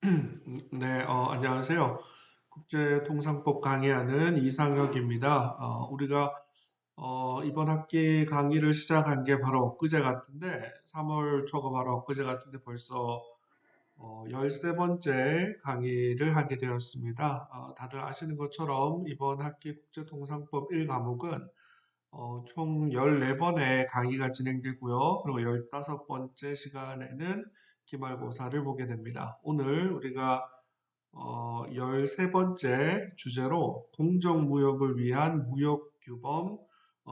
네, 안녕하세요. 국제통상법 강의하는 이상혁입니다. 우리가 이번 학기 강의를 시작한 게 바로 엊그제 같은데, 3월 초가 바로 엊그제 같은데 벌써 13번째 강의를 하게 되었습니다. 다들 아시는 것처럼 이번 학기 국제통상법 1과목은 총 14번의 강의가 진행되고요. 그리고 15번째 시간에는 기말고사를 보게 됩니다. 오늘 우리가 13번째 주제로 공정무역을 위한 무역규범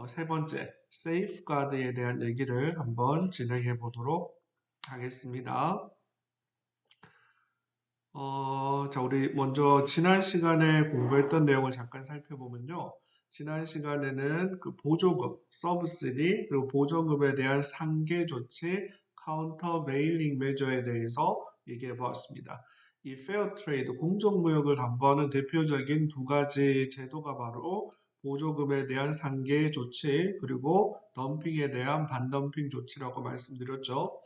세 번째, 세이프가드에 대한 얘기를 한번 진행해 보도록 하겠습니다. 자, 우리 먼저 지난 시간에 공부했던 내용을 잠깐 살펴보면요. 지난 시간에는 그 보조금, 서브시디, 그리고 보조금에 대한 상계 조치, 카운터 베일링 메저에 대해서 얘기해 보았습니다. 이 페어 트레이드, 공정무역을 담보하는 대표적인 두 가지 제도가 바로 보조금에 대한 상계 조치, 그리고 덤핑에 대한 반덤핑 조치라고 말씀드렸죠.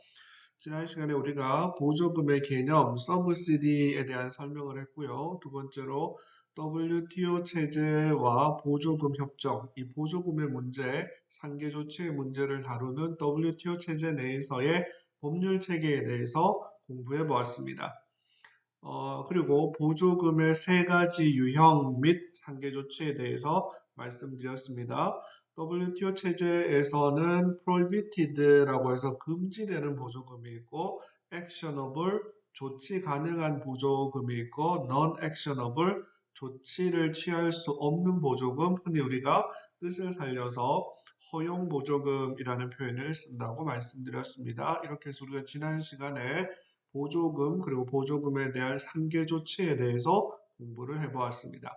지난 시간에 우리가 보조금의 개념, 서브시디에 대한 설명을 했고요. 두 번째로 WTO 체제와 보조금 협정, 이 보조금의 문제, 상계 조치의 문제를 다루는 WTO 체제 내에서의 법률 체계에 대해서 공부해 보았습니다. 그리고 보조금의 세 가지 유형 및 상계 조치에 대해서 말씀드렸습니다. WTO 체제에서는 prohibited라고 해서 금지되는 보조금이 있고 actionable 조치 가능한 보조금이 있고 non-actionable 조치를 취할 수 없는 보조금, 흔히 우리가 뜻을 살려서 허용 보조금이라는 표현을 쓴다고 말씀드렸습니다. 이렇게 해서 우리가 지난 시간에 보조금 그리고 보조금에 대한 상계 조치에 대해서 공부를 해보았습니다.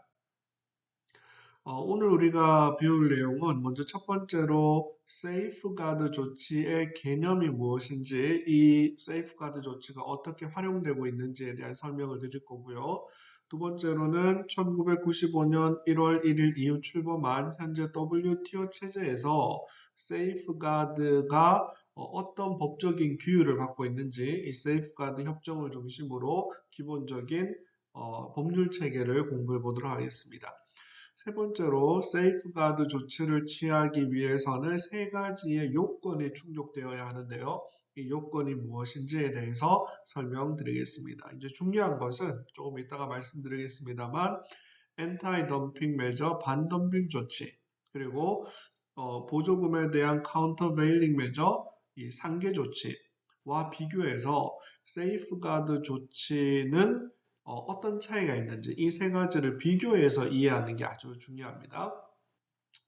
오늘 우리가 배울 내용은 먼저 첫 번째로 세이프가드 조치의 개념이 무엇인지, 이 세이프가드 조치가 어떻게 활용되고 있는지에 대한 설명을 드릴 거고요. 두 번째로는 1995년 1월 1일 이후 출범한 현재 WTO 체제에서 세이프가드가 어떤 법적인 규율을 받고 있는지, 이 세이프가드 협정을 중심으로 기본적인 법률 체계를 공부해 보도록 하겠습니다. 세 번째로 세이프가드 조치를 취하기 위해서는 세 가지의 요건이 충족되어야 하는데요. 이 요건이 무엇인지에 대해서 설명드리겠습니다. 이제 중요한 것은 조금 이따가 말씀드리겠습니다만 엔타이 덤핑 매저 반덤핑 조치, 그리고 보조금에 대한 카운터 베일링 매저 이 상계 조치와 비교해서 세이프가드 조치는 어떤 차이가 있는지 이 세 가지를 비교해서 이해하는 게 아주 중요합니다.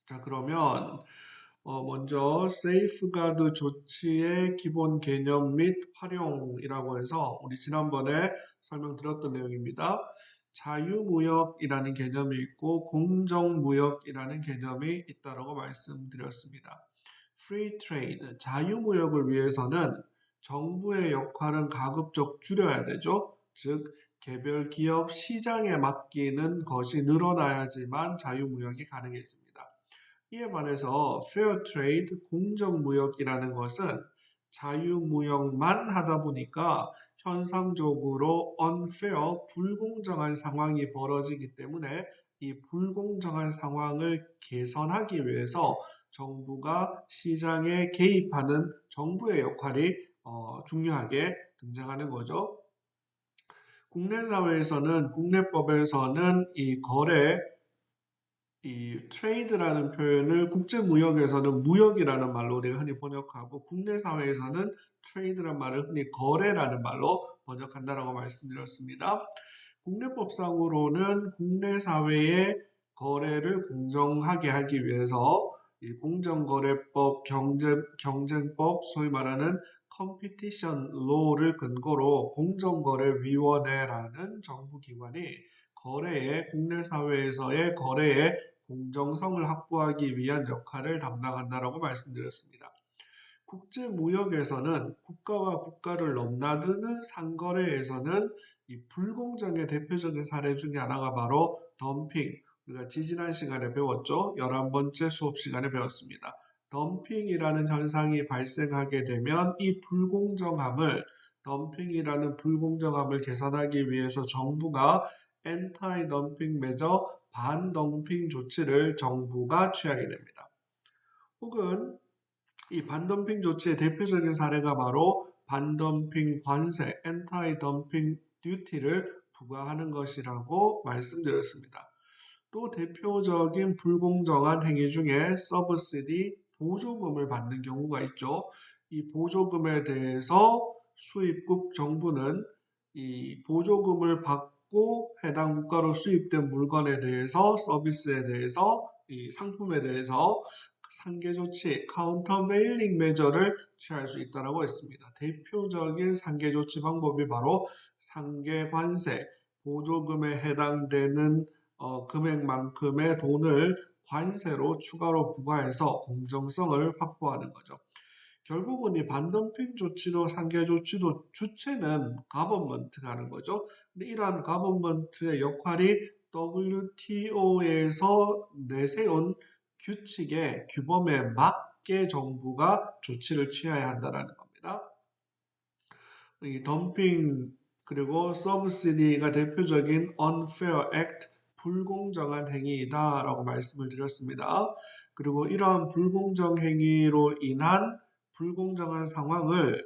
자, 그러면 먼저 세이프가드 조치의 기본 개념 및 활용이라고 해서 우리 지난번에 설명드렸던 내용입니다. 자유무역이라는 개념이 있고 공정무역이라는 개념이 있다고 말씀드렸습니다. Free Trade, 자유무역을 위해서는 정부의 역할은 가급적 줄여야 되죠. 즉, 개별 기업 시장에 맡기는 것이 늘어나야지만 자유무역이 가능해집니다. 이에 반해서 Fair Trade, 공정무역이라는 것은 자유무역만 하다 보니까 현상적으로 unfair, 불공정한 상황이 벌어지기 때문에 이 불공정한 상황을 개선하기 위해서 정부가 시장에 개입하는 정부의 역할이 중요하게 등장하는 거죠. 국내 사회에서는, 국내법에서는 이 거래, 이 트레이드라는 표현을 국제무역에서는 무역이라는 말로 우리가 흔히 번역하고 국내 사회에서는 트레이드라는 말을 흔히 거래라는 말로 번역한다라고 말씀드렸습니다. 국내법상으로는 국내 사회의 거래를 공정하게 하기 위해서 이 공정거래법, 경쟁법, 소위 말하는 컴피티션 로를 근거로 공정거래위원회라는 정부기관이 국내 사회에서의 거래의 공정성을 확보하기 위한 역할을 담당한다라고 말씀드렸습니다. 국제무역에서는 국가와 국가를 넘나드는 상거래에서는 이 불공정의 대표적인 사례 중에 하나가 바로 덤핑, 우리가 지지난 시간에 배웠죠. 11번째 수업 시간에 배웠습니다. 덤핑이라는 현상이 발생하게 되면 이 불공정함을 덤핑이라는 불공정함을 개선하기 위해서 정부가 엔타이 덤핑 메저 반덤핑 조치를 정부가 취하게 됩니다. 혹은 이 반덤핑 조치의 대표적인 사례가 바로 반덤핑 관세, 엔타이 덤핑 듀티를 부과하는 것이라고 말씀드렸습니다. 또 대표적인 불공정한 행위 중에 서브시디 보조금을 받는 경우가 있죠. 이 보조금에 대해서 수입국 정부는 이 보조금을 받고 해당 국가로 수입된 물건에 대해서 서비스에 대해서 이 상품에 대해서 상계 조치, 카운터베일링 메저를 취할 수 있다고 했습니다. 대표적인 상계 조치 방법이 바로 상계 관세, 보조금에 해당되는 금액만큼의 돈을 관세로 추가로 부과해서 공정성을 확보하는 거죠. 결국은 이 반덤핑 조치도 상계 조치도 주체는 가버먼트가 하는 거죠. 근데 이러한 가버먼트의 역할이 WTO에서 내세운 규칙의 규범에 맞게 정부가 조치를 취해야 한다는 겁니다. 이 덤핑 그리고 서브시디가 대표적인 unfair act, 불공정한 행위이다라고 말씀을 드렸습니다. 그리고 이러한 불공정 행위로 인한 불공정한 상황을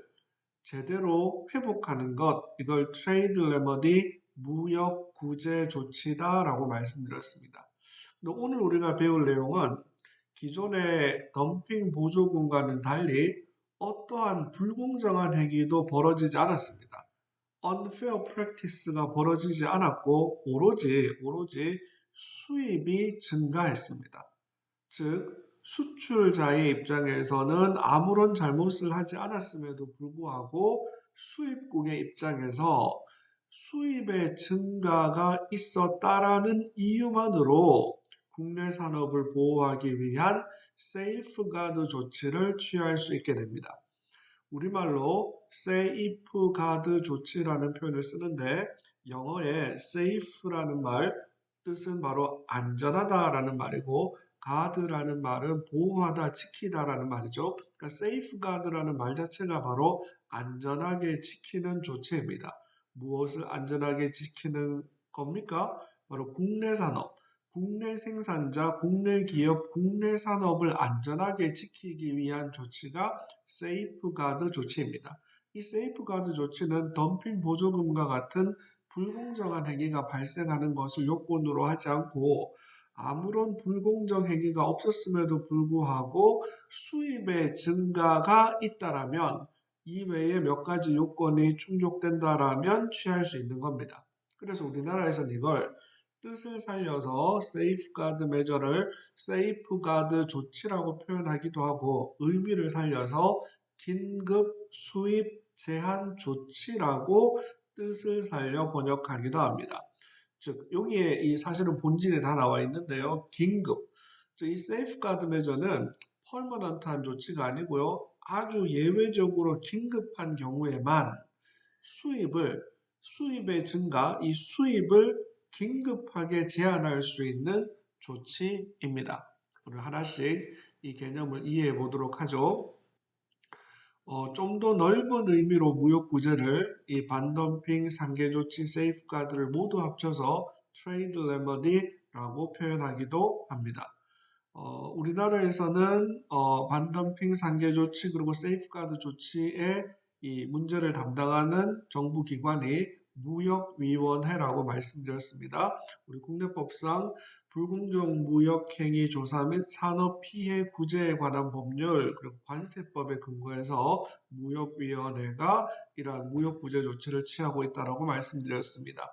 제대로 회복하는 것, 이걸 트레이드 레머디, 무역 구제 조치다라고 말씀드렸습니다. 오늘 우리가 배울 내용은 기존의 덤핑 보조금과는 달리 어떠한 불공정한 행위도 벌어지지 않았습니다. unfair practice가 벌어지지 않았고 오로지 수입이 증가했습니다. 즉 수출자의 입장에서는 아무런 잘못을 하지 않았음에도 불구하고 수입국의 입장에서 수입의 증가가 있었다라는 이유만으로 국내 산업을 보호하기 위한 세이프가드 조치를 취할 수 있게 됩니다. 우리말로 세이프가드 조치라는 표현을 쓰는데 영어의 safe라는 말 뜻은 바로 안전하다라는 말이고 가드라는 말은 보호하다, 지키다라는 말이죠. 그러니까 safeguard라는 말 자체가 바로 안전하게 지키는 조치입니다. 무엇을 안전하게 지키는 겁니까? 바로 국내 산업, 국내 생산자, 국내 기업, 국내 산업을 안전하게 지키기 위한 조치가 세이프가드 조치입니다. 이 세이프가드 조치는 덤핑 보조금과 같은 불공정한 행위가 발생하는 것을 요건으로 하지 않고 아무런 불공정 행위가 없었음에도 불구하고 수입의 증가가 있다라면 이외에 몇 가지 요건이 충족된다라면 취할 수 있는 겁니다. 그래서 우리나라에서는 이걸 뜻을 살려서 세이프가드 메저를 세이프가드 조치라고 표현하기도 하고 의미를 살려서 긴급 수입 제한 조치라고 뜻을 살려 번역하기도 합니다. 즉 여기에 이 사실은 본질에 다 나와 있는데요. 긴급, 즉 이 세이프가드 메저는 퍼머넌트한 조치가 아니고요. 아주 예외적으로 긴급한 경우에만 수입의 증가, 이 수입을 긴급하게 제한할 수 있는 조치입니다. 오늘 하나씩 이 개념을 이해해 보도록 하죠. 좀 더 넓은 의미로 무역 구제를 이 반덤핑, 상계 조치, 세이프가드를 모두 합쳐서 트레이드 레머디라고 표현하기도 합니다. 우리나라에서는 반덤핑, 상계 조치 그리고 세이프가드 조치의 이 문제를 담당하는 정부 기관이 무역위원회라고 말씀드렸습니다. 우리 국내법상 불공정 무역행위 조사 및 산업피해 구제에 관한 법률 그리고 관세법에 근거해서 무역위원회가 이러한 무역구제 조치를 취하고 있다고 말씀드렸습니다.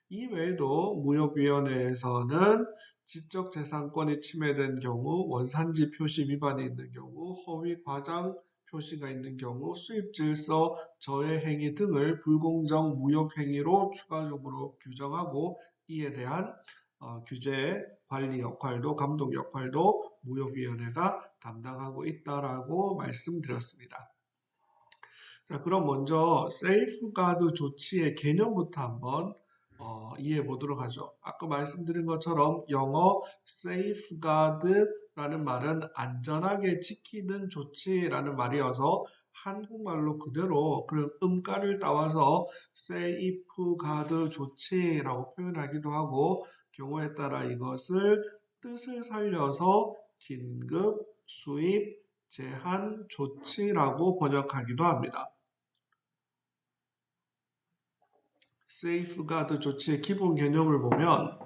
이외에도 무역위원회에서는 지적재산권이 침해된 경우, 원산지 표시 위반이 있는 경우, 허위 과장 표시가 있는 경우, 수입질서 저해 행위 등을 불공정 무역행위로 추가적으로 규정하고 이에 대한 규제 관리 역할도 감독 역할도 무역위원회가 담당하고 있다라고 말씀드렸습니다. 자, 그럼 먼저 세이프가드 조치의 개념부터 한번 이해해 보도록 하죠. 아까 말씀드린 것처럼 영어 safeguard라는 말은 안전하게 지키는 조치라는 말이어서 한국말로 그대로 그런 음가를 따와서 세이프가드 조치라고 표현하기도 하고 경우에 따라 이것을 뜻을 살려서 긴급, 수입, 제한, 조치라고 번역하기도 합니다. 세이프가드 조치의 기본 개념을 보면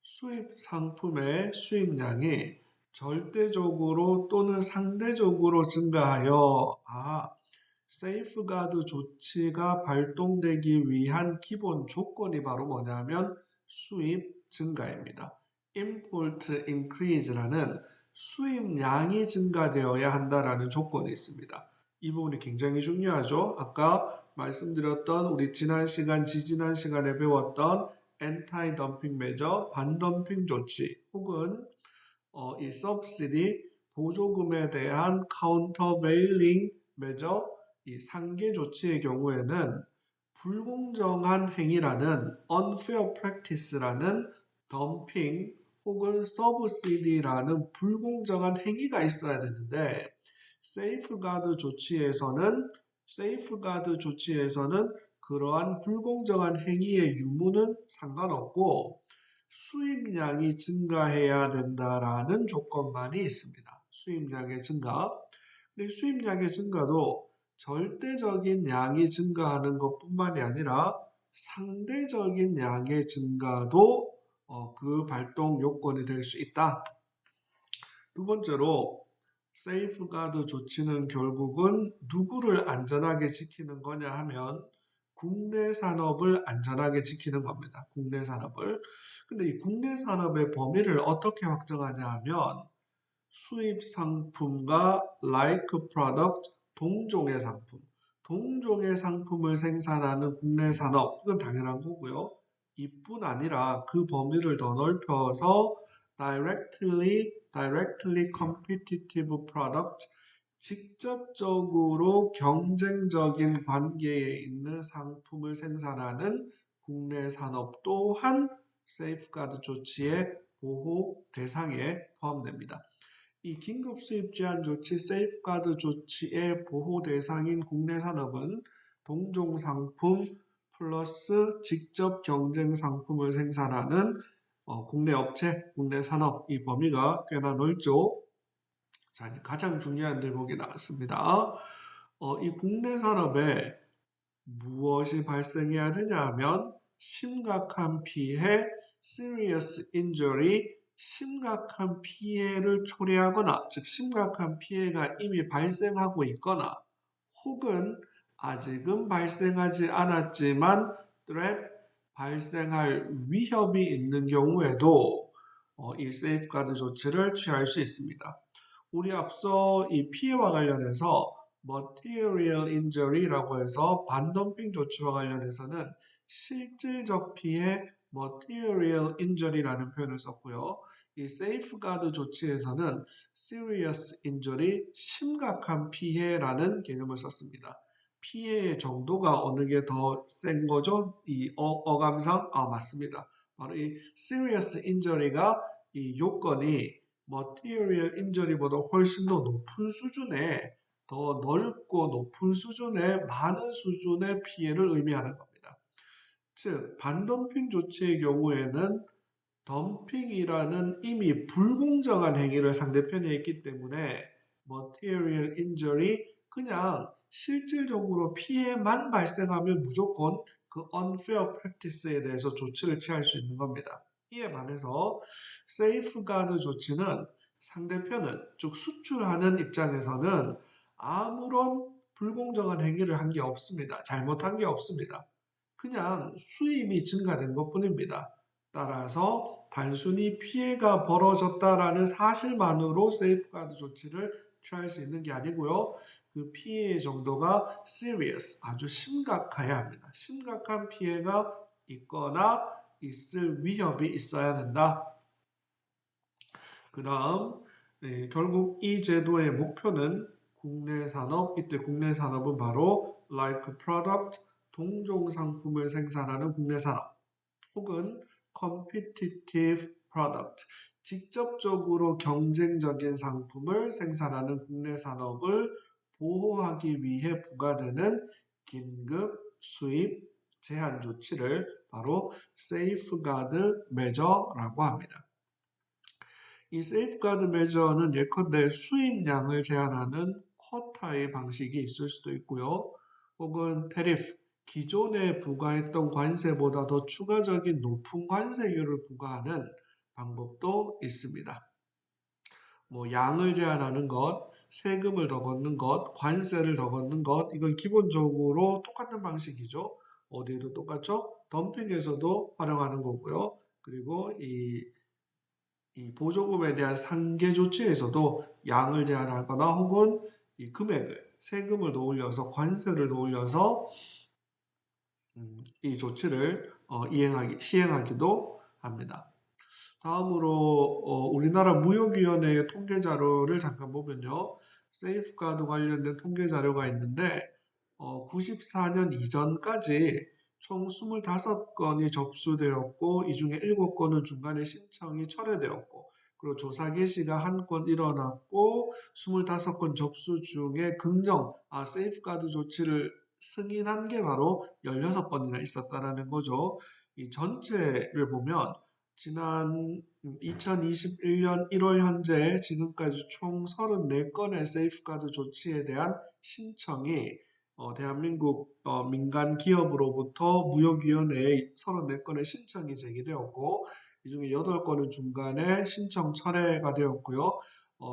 수입 상품의 수입량이 절대적으로 또는 상대적으로 증가하여 세이프가드 조치가 발동되기 위한 기본 조건이 바로 뭐냐면 수입 증가입니다. Import increase라는 수입량이 증가되어야 한다라는 조건이 있습니다. 이 부분이 굉장히 중요하죠. 아까 말씀드렸던 우리 지난 시간, 지지난 시간에 배웠던 엔타이 덤핑 매저, 반덤핑 조치 혹은 이 subsidy, 보조금에 대한 카운터베일링 매저, 이 상계 조치의 경우에는 불공정한 행위라는 unfair practice라는 덤핑 혹은 subsidy라는 불공정한 행위가 있어야 되는데 세이프가드 조치에서는 그러한 불공정한 행위의 유무는 상관없고 수입량이 증가해야 된다라는 조건만이 있습니다. 수입량의 증가. 근데 수입량의 증가도 절대적인 양이 증가하는 것뿐만이 아니라 상대적인 양의 증가도 그 발동 요건이 될 수 있다. 두 번째로 세이프가드 조치는 결국은 누구를 안전하게 지키는 거냐 하면 국내 산업을 안전하게 지키는 겁니다. 국내 산업을. 근데 이 국내 산업의 범위를 어떻게 확정하냐 하면 수입 상품과 like product, 동종의 상품을 생산하는 국내 산업, 이건 당연한 거고요. 이뿐 아니라 그 범위를 더 넓혀서 directly competitive product, 직접적으로 경쟁적인 관계에 있는 상품을 생산하는 국내 산업 또한 세이프가드 조치의 보호 대상에 포함됩니다. 이 긴급 수입 제한 조치, 세이프가드 조치의 보호 대상인 국내 산업은 동종 상품 플러스 직접 경쟁 상품을 생산하는 국내 업체, 국내 산업 이 범위가 꽤나 넓죠. 자, 가장 중요한 대목이 나왔습니다. 이 국내 산업에 무엇이 발생해야 되냐 하면 심각한 피해, serious injury, 심각한 피해를 초래하거나 즉 심각한 피해가 이미 발생하고 있거나 혹은 아직은 발생하지 않았지만 threat, 발생할 위협이 있는 경우에도 이 세이프가드 조치를 취할 수 있습니다. 우리 앞서 이 피해와 관련해서 material injury라고 해서 반덤핑 조치와 관련해서는 실질적 피해 material injury라는 표현을 썼고요. 이 세이프가드 조치에서는 serious injury, 심각한 피해라는 개념을 썼습니다. 피해의 정도가 어느 게 더 센 거죠? 이 어감상? 맞습니다. 바로 이 serious injury가 이 요건이 material injury보다 훨씬 더 높은 수준의 더 넓고 높은 수준의 많은 수준의 피해를 의미하는 겁니다. 즉 반덤핑 조치의 경우에는 덤핑이라는 이미 불공정한 행위를 상대편에 했기 때문에 material injury 그냥 실질적으로 피해만 발생하면 무조건 그 unfair practice에 대해서 조치를 취할 수 있는 겁니다. 이에 반해서 세이프가드 조치는 상대편은 즉 수출하는 입장에서는 아무런 불공정한 행위를 한 게 없습니다. 잘못한 게 없습니다. 그냥 수입이 증가된 것뿐입니다. 따라서 단순히 피해가 벌어졌다라는 사실만으로 세이프가드 조치를 취할 수 있는 게 아니고요. 그 피해의 정도가 serious, 아주 심각해야 합니다. 심각한 피해가 있거나 있을 위협이 있어야 된다. 그 다음 결국 이 제도의 목표는 국내 산업, 이때 국내 산업은 바로 like product, 동종 상품을 생산하는 국내 산업 혹은 competitive product, 직접적으로 경쟁적인 상품을 생산하는 국내 산업을 보호하기 위해 부과되는 긴급 수입 제한 조치를 바로 세이프가드 메저라고 합니다. 이 세이프가드 메저는 예컨대 수입량을 제한하는 쿼타의 방식이 있을 수도 있고요. 혹은 테리프, 기존에 부과했던 관세보다 더 추가적인 높은 관세율을 부과하는 방법도 있습니다. 뭐 양을 제한하는 것, 세금을 더 걷는 것, 관세를 더 걷는 것, 이건 기본적으로 똑같은 방식이죠. 어디에도 똑같죠? 덤핑에서도 활용하는 거고요. 그리고 이 보조금에 대한 상계 조치에서도 양을 제한하거나 혹은 이 금액을 세금을 더 올려서 관세를 더 올려서 이 조치를 시행하기도 합니다. 다음으로 우리나라 무역위원회의 통계 자료를 잠깐 보면요. 세이프가드 관련된 통계 자료가 있는데 94년 이전까지 총 25건이 접수되었고 이 중에 7건은 중간에 신청이 철회되었고 그리고 조사 개시가 1건 일어났고 25건 접수 중에 세이프가드 조치를 승인한 게 바로 16번이나 있었다라는 거죠. 이 전체를 보면 지난 2021년 1월 현재 지금까지 총 34건의 세이프가드 조치에 대한 신청이 대한민국 민간 기업으로부터 무역위원회에 34건의 신청이 제기되었고 이 중에 8건은 중간에 신청 철회가 되었고요.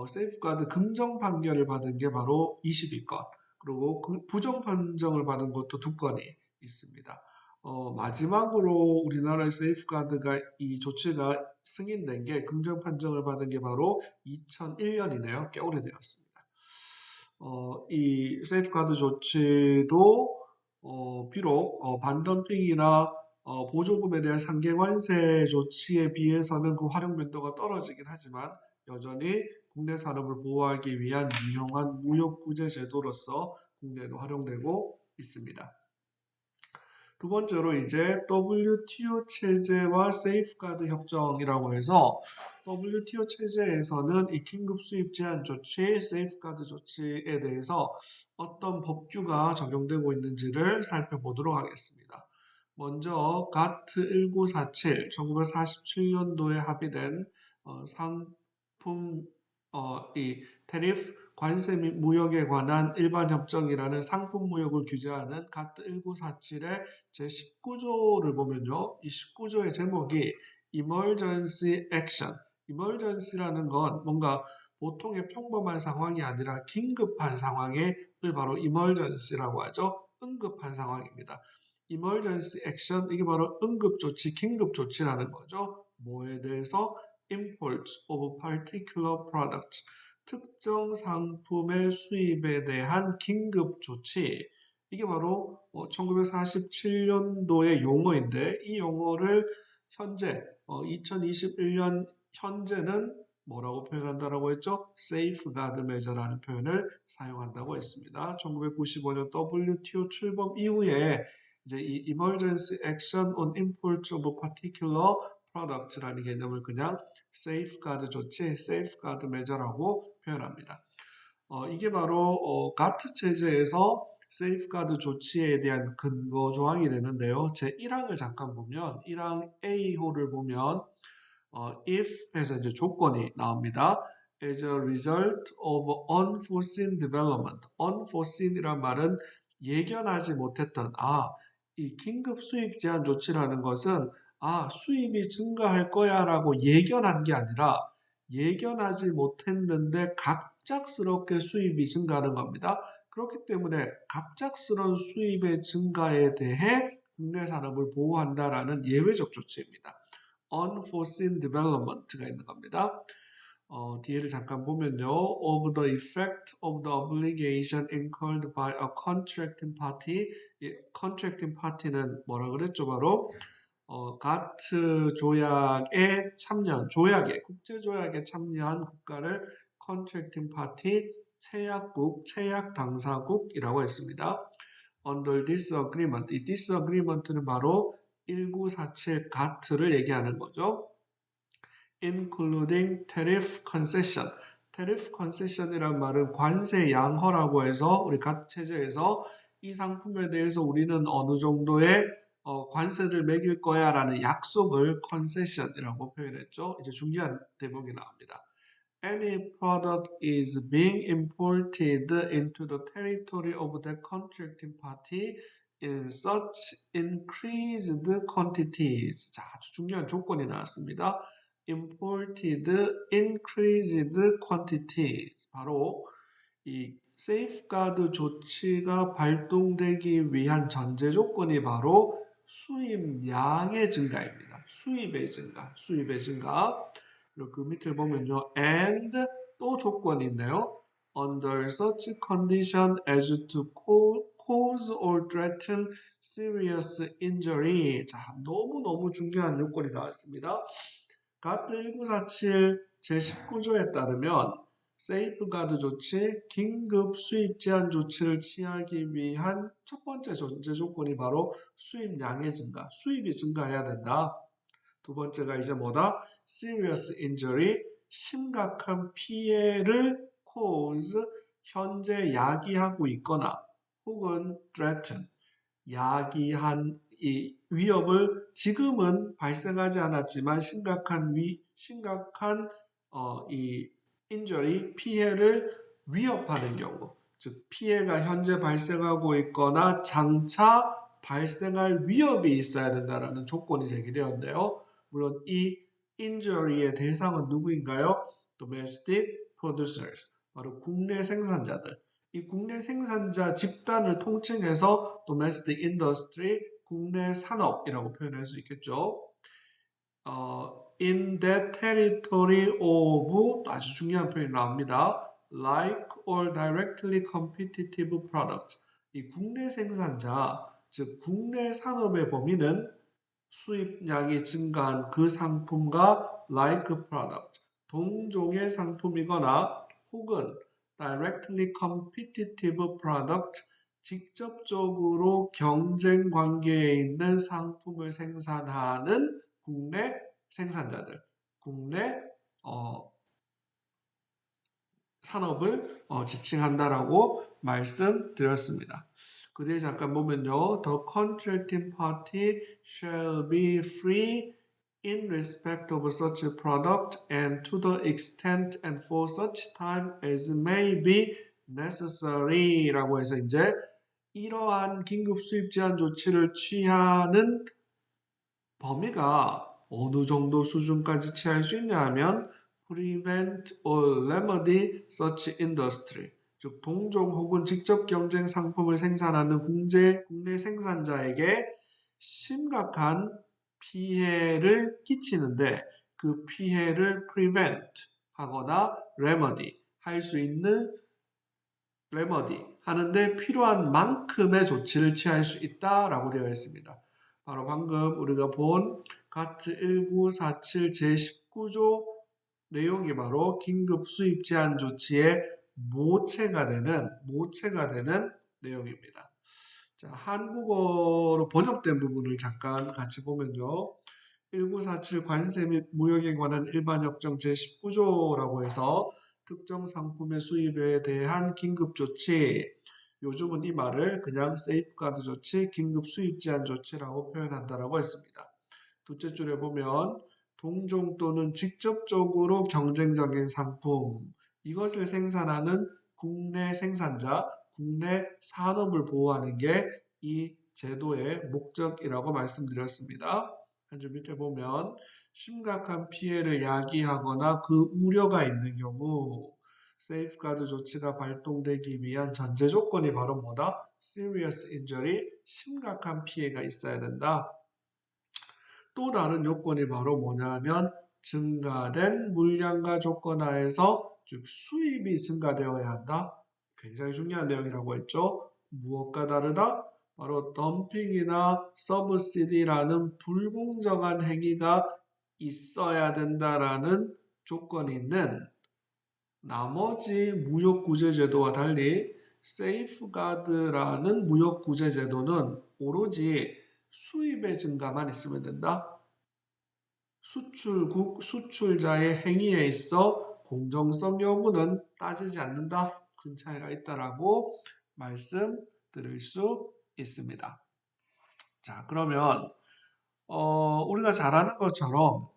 세이프가드 긍정 판결을 받은 게 바로 22건 그리고 부정 판정을 받은 것도 2건이 있습니다. 마지막으로 우리나라의 세이프가드가 이 조치가 승인된 게 긍정 판정을 받은 게 바로 2001년이네요. 꽤 오래되었습니다. 이 세이프가드 조치도 비록 반덤핑이나 보조금에 대한 상계관세 조치에 비해서는 그 활용 빈도가 떨어지긴 하지만 여전히 국내 산업을 보호하기 위한 유용한 무역구제 제도로서 국내에도 활용되고 있습니다. 두 번째로 이제 WTO 체제와 세이프가드 협정이라고 해서 WTO 체제에서는 이 긴급 수입 제한 조치, 세이프가드 조치에 대해서 어떤 법규가 적용되고 있는지를 살펴보도록 하겠습니다. 먼저 GATT 1947, 1947년도에 합의된 상품 이 테리프 관세 및 무역에 관한 일반 협정이라는 상품 무역을 규제하는 GATT 1947의 제19조를 보면요. 이 19조의 제목이 Emergency Action. Emergency라는 건 뭔가 보통의 평범한 상황이 아니라 긴급한 상황을 바로 Emergency라고 하죠. 응급한 상황입니다. Emergency Action 이게 바로 응급조치, 긴급조치라는 거죠. 뭐에 대해서? Import of particular product. 특정 상품의 수입에 대한 긴급 조치. 이게 바로 1947년도의 용어인데 이 용어를 현재 2021년 현재는 뭐라고 표현한다라고 했죠? Safeguard Measure라는 표현을 사용한다고 했습니다. 1995년 WTO 출범 이후에 이제 이 Emergency Action on Import of Particular Product라는 개념을 그냥 Safeguard 조치, Safeguard Measure라고 표현합니다. 이게 바로 가트 체제에서 세이프가드 조치에 대한 근거 조항이 되는데요. 제 1항을 잠깐 보면 1항 A호를 보면 if 해서 이제 조건이 나옵니다. As a result of unforeseen development. unforeseen이란 말은 예견하지 못했던 이 긴급 수입 제한 조치라는 것은 수입이 증가할 거야라고 예견한 게 아니라 예견하지 못했는데 갑작스럽게 수입이 증가하는 겁니다. 그렇기 때문에 갑작스러운 수입의 증가에 대해 국내 산업을 보호한다라는 예외적 조치입니다. unforeseen development가 있는 겁니다. 뒤에를 잠깐 보면요. of the effect of the obligation incurred by a contracting party. 이 contracting party는 뭐라 그랬죠? 바로 가트 조약에 참여한 국제 조약에 참여한 국가를 contracting party 체약국, 체약 당사국이라고 했습니다. Under this agreement, 이 this agreement는 바로 1947 가트를 얘기하는 거죠. Including tariff concession, tariff concession이란 말은 관세 양허라고 해서 우리 각 체제에서 이 상품에 대해서 우리는 어느 정도의 관세를 매길 거야라는 약속을 concession이라고 표현했죠. 이제 중요한 대목이 나옵니다. Any product is being imported into the territory of the contracting party in such increased quantities. 자, 아주 중요한 조건이 나왔습니다. imported increased quantities. 바로 이 세이프가드 조치가 발동되기 위한 전제 조건이 바로 수입량의 증가입니다. 수입의 증가. 그리고 그 밑을 보면요. and 또 조건이 있네요. under such condition as to cause or threaten serious injury. 자, 너무너무 중요한 요건이 나왔습니다. 가트 1947 제19조에 따르면 세이프가드 조치, 긴급 수입 제한 조치를 취하기 위한 첫 번째 전제 조건이 바로 수입량의 증가, 수입이 증가해야 된다. 두 번째가 이제 뭐다? serious injury, 심각한 피해를 cause, 현재 야기하고 있거나 혹은 threaten, 야기한 이 위협을 지금은 발생하지 않았지만 심각한 이 injury, 피해를 위협하는 경우, 즉 피해가 현재 발생하고 있거나 장차 발생할 위협이 있어야 된다는 조건이 제기되었는데요. 물론 이 injury의 대상은 누구인가요? domestic producers, 바로 국내 생산자들. 이 국내 생산자 집단을 통칭해서 domestic industry, 국내 산업이라고 표현할 수 있겠죠. in that territory of, 아주 중요한 표현이 나옵니다. like or directly competitive product. 이 국내 생산자, 즉 국내 산업의 범위는 수입량이 증가한 그 상품과 like product, 동종의 상품이거나 혹은 directly competitive product, 직접적으로 경쟁 관계에 있는 상품을 생산하는 국내 생산자들, 국내 산업을 지칭한다라고 말씀드렸습니다. 그 뒤에 잠깐 보면요. The contracting party shall be free in respect of such a product and to the extent and for such time as may be necessary 라고 해서 이제 이러한 긴급 수입 제한 조치를 취하는 범위가 어느 정도 수준까지 취할 수 있냐 하면 prevent or remedy such industry, 즉 동종 혹은 직접 경쟁 상품을 생산하는 국내 생산자에게 심각한 피해를 끼치는데 그 피해를 prevent 하거나 remedy 할 수 있는 remedy 하는데 필요한 만큼의 조치를 취할 수 있다라고 되어 있습니다. 바로 방금 우리가 본 가트 1947 제19조 내용이 바로 긴급 수입 제한 조치의 모체가 되는 내용입니다. 자, 한국어로 번역된 부분을 잠깐 같이 보면요. 1947 관세 및 무역에 관한 일반협정 제19조라고 해서 특정 상품의 수입에 대한 긴급 조치, 요즘은 이 말을 그냥 세이프가드 조치, 긴급 수입 제한 조치라고 표현한다라고 했습니다. 둘째 줄에 보면 동종 또는 직접적으로 경쟁적인 상품, 이것을 생산하는 국내 생산자, 국내 산업을 보호하는 게 이 제도의 목적이라고 말씀드렸습니다. 한 줄 밑에 보면 심각한 피해를 야기하거나 그 우려가 있는 경우 세이프가드 조치가 발동되기 위한 전제 조건이 바로 뭐다? serious injury, 심각한 피해가 있어야 된다. 또 다른 요건이 바로 뭐냐면 증가된 물량과 조건 하에서 즉 수입이 증가되어야 한다. 굉장히 중요한 내용이라고 했죠. 무엇과 다르다? 바로 덤핑이나 서브시디라는 불공정한 행위가 있어야 된다라는 조건이 있는 나머지 무역구제제도와 달리 세이프가드라는 무역구제제도는 오로지 수입의 증가만 있으면 된다. 수출국, 수출자의 행위에 있어 공정성 여부는 따지지 않는다. 큰 차이가 있다라고 말씀드릴 수 있습니다. 자, 그러면 우리가 잘 아는 것처럼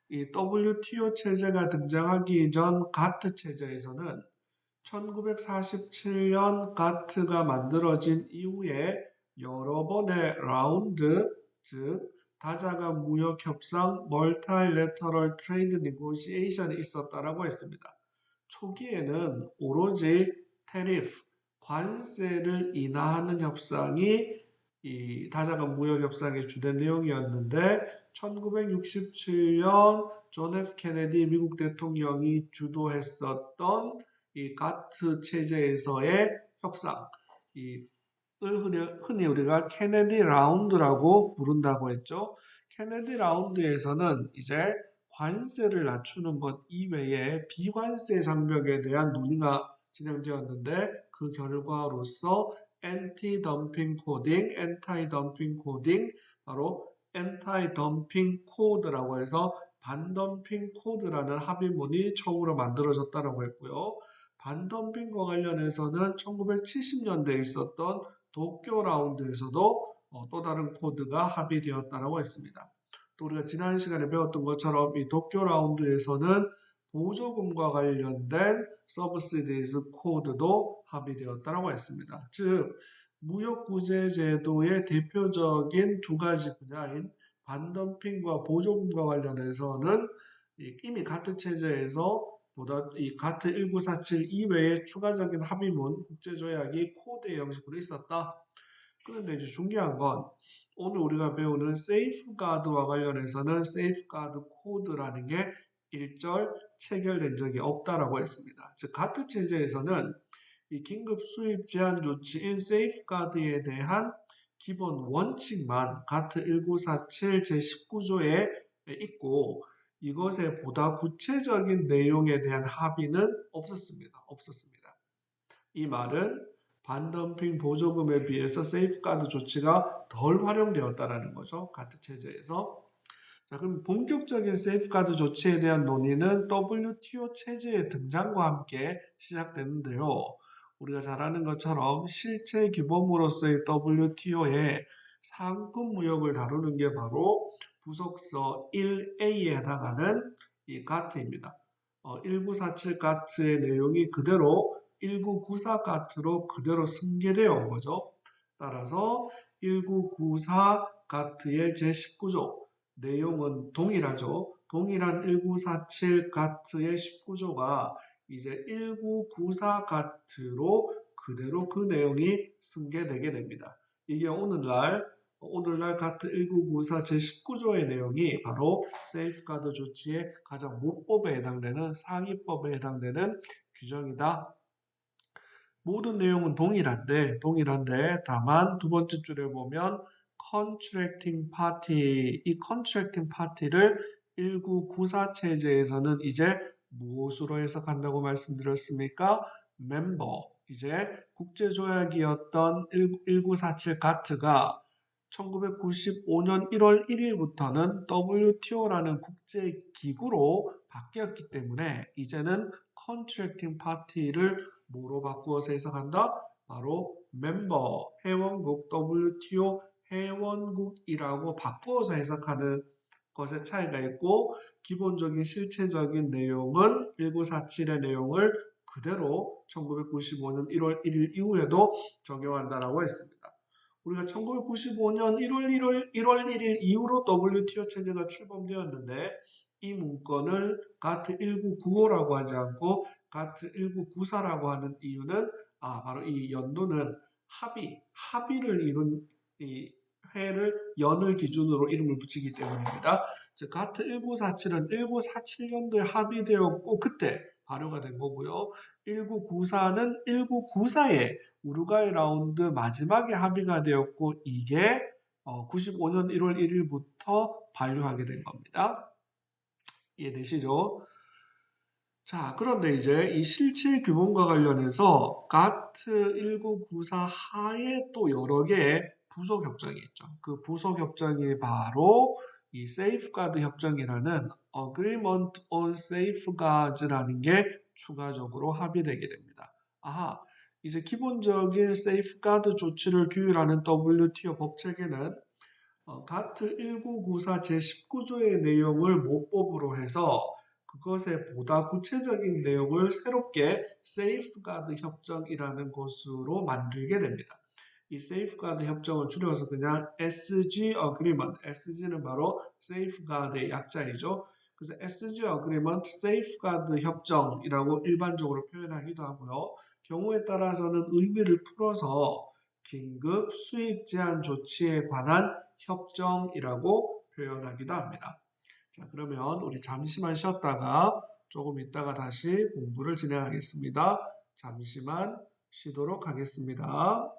이 WTO 체제가 등장하기 전 가트 체제에서는 1947년 가트가 만들어진 이후에 여러 번의 라운드, 즉 다자간 무역 협상 (Multilateral Trade Negotiation이) 있었다라고 했습니다. 초기에는 오로지 테리프, 관세를 인하하는 협상이 이 다자간 무역 협상의 주된 내용이었는데 1967년 존 F 케네디 미국 대통령이 주도했었던 이 가트 체제에서의 협상, 흔히 우리가 케네디 라운드라고 부른다고 했죠. 케네디 라운드에서는 이제 관세를 낮추는 것 이외에 비관세 장벽에 대한 논의가 진행되었는데 그 결과로서 엔티 덤핑 코딩, 바로 엔타이 덤핑 코드라고 해서 반덤핑 코드라는 합의문이 처음으로 만들어졌다고 했고요. 반덤핑과 관련해서는 1970년대에 있었던 도쿄 라운드에서도 또 다른 코드가 합의되었다고 했습니다. 또 우리가 지난 시간에 배웠던 것처럼 이 도쿄 라운드에서는 보조금과 관련된 서브시디즈 코드도 합의되었다고 했습니다. 즉 무역구제제도의 대표적인 두 가지 분야인 반덤핑과 보조금과 관련해서는 이미 가트 체제에서 보다 이 가트 1947 이외에 추가적인 합의문, 국제조약이 코드의 형식으로 있었다. 그런데 이제 중요한 건 오늘 우리가 배우는 세이프가드와 관련해서는 세이프가드 코드라는 게 일절 체결된 적이 없다라고 했습니다. 즉 가트 체제에서는 이 긴급 수입 제한 조치인 세이프가드에 대한 기본 원칙만 가트 1947 제19조에 있고 이것에 보다 구체적인 내용에 대한 합의는 없었습니다. 이 말은 반덤핑 보조금에 비해서 세이프가드 조치가 덜 활용되었다는 거죠. 가트 체제에서. 자, 그럼 본격적인 세이프가드 조치에 대한 논의는 WTO 체제의 등장과 함께 시작되는데요. 우리가 잘 아는 것처럼 실체 규범으로서의 WTO의 상품 무역을 다루는 게 바로 부속서 1A에 해당하는 이 가트입니다. 1947 가트의 내용이 그대로 1994 가트로 그대로 승계되어 온 거죠. 따라서 1994 가트의 제19조 내용은 동일하죠. 동일한 1947 가트의 19조가 이제 1994 가트로 그대로 그 내용이 승계되게 됩니다. 이게 오늘날 가트 1994 제19조의 내용이 바로 세이프가드 조치의 가장 모법에 해당되는 상위법에 해당되는 규정이다. 모든 내용은 동일한데 다만 두 번째 줄에 보면 contracting party, 이 contracting party를 1994 체제에서는 이제 무엇으로 해석한다고 말씀드렸습니까? member, 이제 국제조약이었던 1947 가트가 1995년 1월 1일부터는 WTO라는 국제기구로 바뀌었기 때문에 이제는 contracting party를 뭐로 바꾸어서 해석한다? 바로 멤버, 회원국, WTO 회원국이라고 바꾸어서 해석하는 것의 차이가 있고 기본적인 실체적인 내용은 1947의 내용을 그대로 1995년 1월 1일 이후에도 적용한다라고 했습니다. 우리가 1995년 1월 1일 이후로 WTO 체제가 출범되었는데 이 문건을 가트 1995라고 하지 않고 가트 1994라고 하는 이유는 바로 이 연도는 합의를 이룬 이 해를 연을 기준으로 이름을 붙이기 때문입니다. 즉 가트 1947은 1947년도에 합의되었고 그때 발효가 된 거고요. 1994는 1994에 우루과이 라운드 마지막에 합의가 되었고 이게 95년 1월 1일부터 반려하게 된 겁니다. 이해되시죠? 자, 그런데 이제 이 실체 규범과 관련해서 가트 1994 하에 또 여러 개의 부속 협정이 있죠. 그 부속 협정이 바로 이 세이프가드 협정이라는 Agreement on Safeguards라는 게 추가적으로 합의되게 됩니다. 아하, 이제 기본적인 세이프가드 조치를 규율하는 WTO 법체계는 가트 1994 제19조의 내용을 모법으로 해서 그것에 보다 구체적인 내용을 새롭게 세이프가드 협정이라는 것으로 만들게 됩니다. 이 세이프가드 협정을 줄여서 그냥 SG Agreement, SG는 바로 세이프가드의 약자이죠. 그래서 SG Agreement, 세이프가드 협정이라고 일반적으로 표현하기도 하고요. 경우에 따라서는 의미를 풀어서 긴급 수입 제한 조치에 관한 협정이라고 표현하기도 합니다. 자, 그러면 우리 잠시만 쉬었다가 조금 있다가 다시 공부를 진행하겠습니다. 잠시만 쉬도록 하겠습니다.